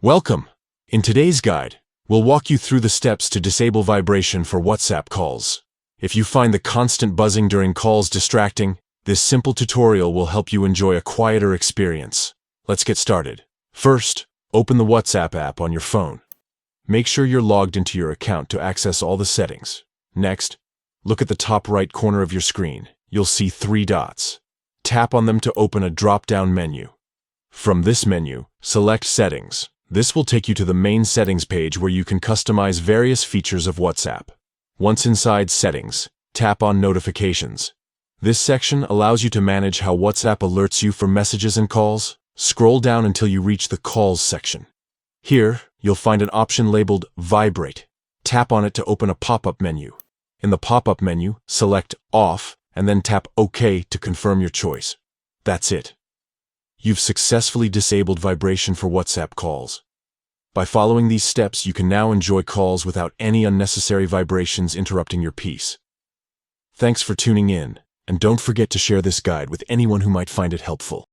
Welcome! In today's guide, we'll walk you through the steps to disable vibration for WhatsApp calls. If you find the constant buzzing during calls distracting, this simple tutorial will help you enjoy a quieter experience. Let's get started. First, open the WhatsApp app on your phone. Make sure you're logged into your account to access all the settings. Next, look at the top right corner of your screen. You'll see 3 dots. Tap on them to open a drop-down menu. From this menu, select Settings. This will take you to the main settings page where you can customize various features of WhatsApp. Once inside Settings, tap on Notifications. This section allows you to manage how WhatsApp alerts you for messages and calls. Scroll down until you reach the Calls section. Here, you'll find an option labeled Vibrate. Tap on it to open a pop-up menu. In the pop-up menu, select Off and then tap OK to confirm your choice. That's it. You've successfully disabled vibration for WhatsApp calls. By following these steps, you can now enjoy calls without any unnecessary vibrations interrupting your peace. Thanks for tuning in, and don't forget to share this guide with anyone who might find it helpful.